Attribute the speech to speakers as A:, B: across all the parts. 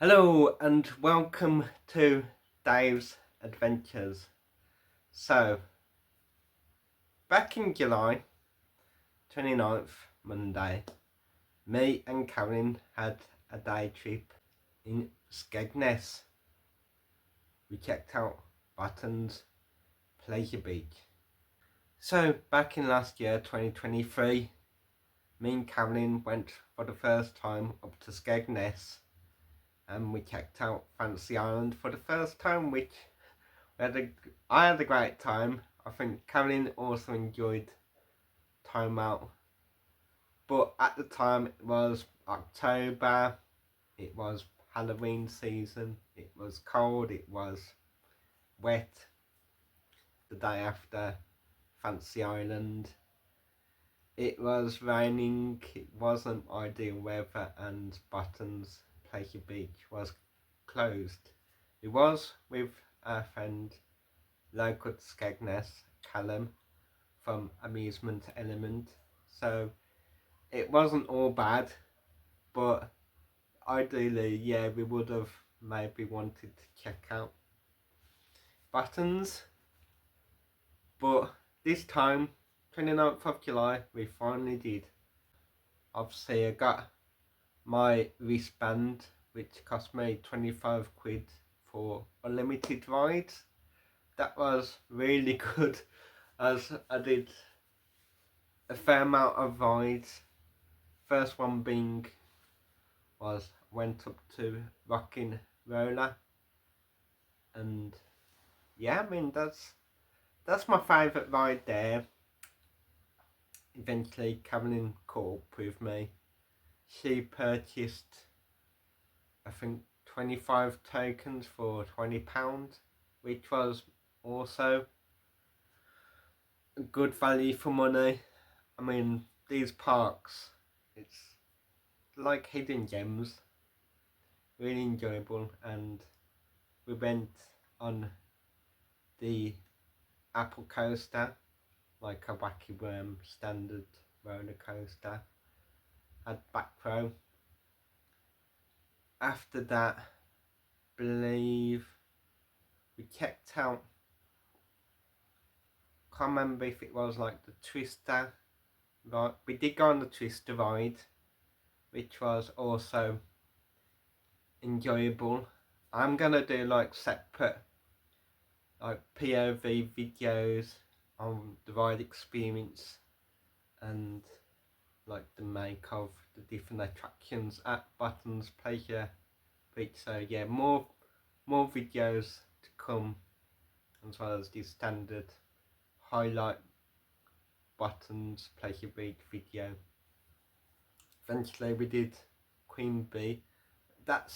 A: Hello and welcome to Dave's Adventures. So, back in July 29th, Monday, me and Karen had a day trip in Skegness. We checked out Bottons Pleasure Beach. So, back in last year, 2023, me and Karen went for the first time up to Skegness and we checked out Fancy Island for the first time, which I had a great time. I think Caroline also enjoyed time out. But at the time it was October, it was Halloween season, it was cold, it was wet the day after Fancy Island. It was raining, it wasn't ideal weather, and Bottom's Pleasure Beach was closed. It was with our friend local to Skegness, Callum, from Amusement Element. So it wasn't all bad, but ideally, yeah, we would have maybe wanted to check out Buttons. But this time, 29th of July, we finally did. Obviously, I got my wristband, which cost me 25 quid for unlimited rides. That was really good, as I did a fair amount of rides. First one being went up to Rocking Roller, and yeah, I mean that's my favourite ride there. Eventually Caroline caught up with me. She purchased I think 25 tokens for £20, which was also a good value for money. I mean, these parks, it's like hidden gems, really enjoyable. And we went on the Apple coaster, like a wacky worm standard roller coaster, had back row. After that, believe we checked out, can't remember if it was like the Twister, right? We did go on the Twister ride, which was also enjoyable. I'm gonna do like separate like POV videos on the ride experience and like the make of the different attractions at Bottom's Pleasure Beach. So yeah, more videos to come, as well as the standard highlight Bottom's Pleasure Beach video. Eventually we did Queen Bee. That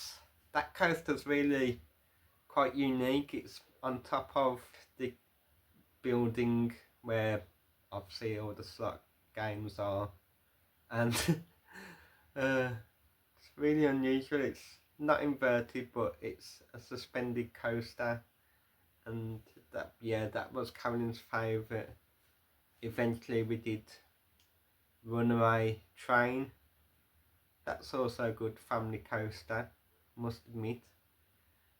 A: coaster's really quite unique. It's on top of the building where obviously all the slot games are, and it's really unusual. It's not inverted, but it's a suspended coaster, and that was Caroline's favourite. Eventually we did Runaway Train. That's also a good family coaster, must admit.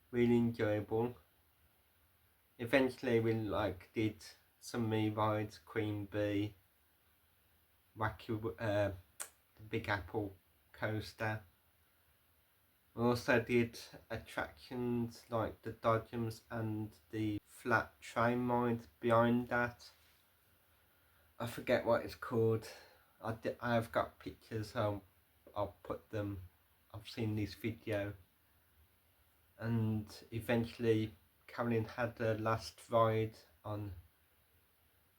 A: Really enjoyable. Eventually we did some me rides, Queen Bee, Wacky, the Big Apple coaster. We also did attractions like the Dodgems and the flat train ride behind that. I forget what it's called. I have got pictures, so I'll put them. I've seen this video. And eventually Caroline had the last ride on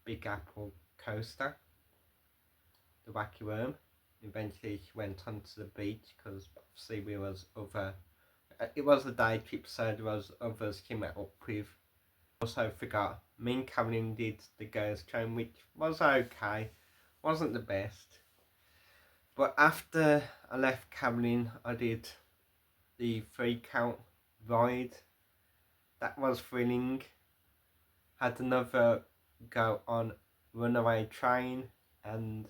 A: Big Apple coaster, the Wacky Worm. Eventually she went onto the beach because obviously it was a day trip, so there was others she met up with. Also forgot, me and Caroline did the Ghost Train, which was okay, wasn't the best. But after I left Caroline, I did the 3 count ride. That was thrilling. Had another go on Runaway Train, and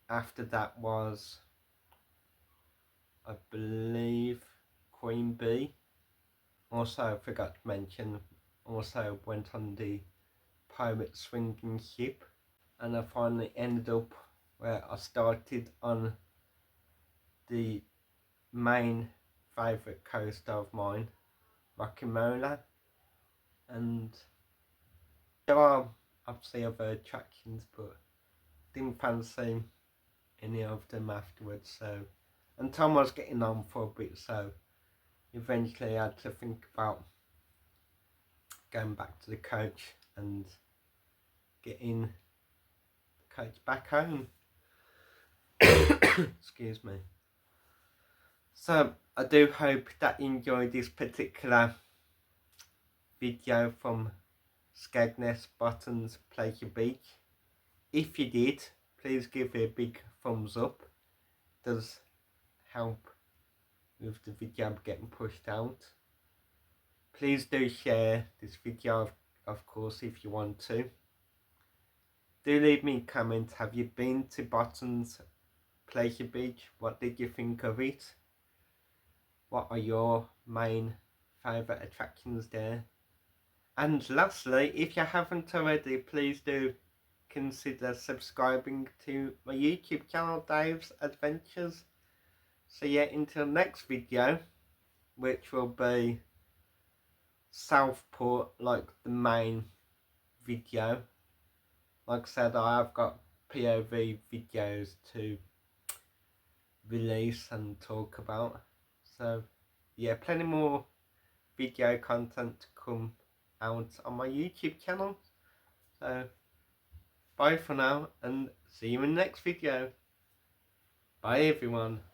A: after that was I believe Queen Bee. Also, I forgot to mention, also went on the pirate swinging ship, and I finally ended up where I started on the main favourite coaster of mine, Rocky Mola, and there are obviously other attractions, but didn't fancy any of them afterwards. So, and Tom was getting on for a bit, so eventually I had to think about going back to the coach and getting the coach back home. Excuse me. So I do hope that you enjoyed this particular video from Skegness Bottons Pleasure Beach. If you did, please give it a big thumbs up. It does help with the video getting pushed out. Please do share this video, of course, if you want to. Do leave me a comment. Have you been to Bottons Pleasure Beach? What did you think of it? What are your main favourite attractions there? And lastly, if you haven't already, please do consider subscribing to my YouTube channel, Dave's Adventures. So yeah, until next video, which will be Southport, like the main video. Like I said, I have got POV videos to release and talk about. So yeah, plenty more video content to come out on my YouTube channel. So bye for now and see you in the next video. Bye everyone.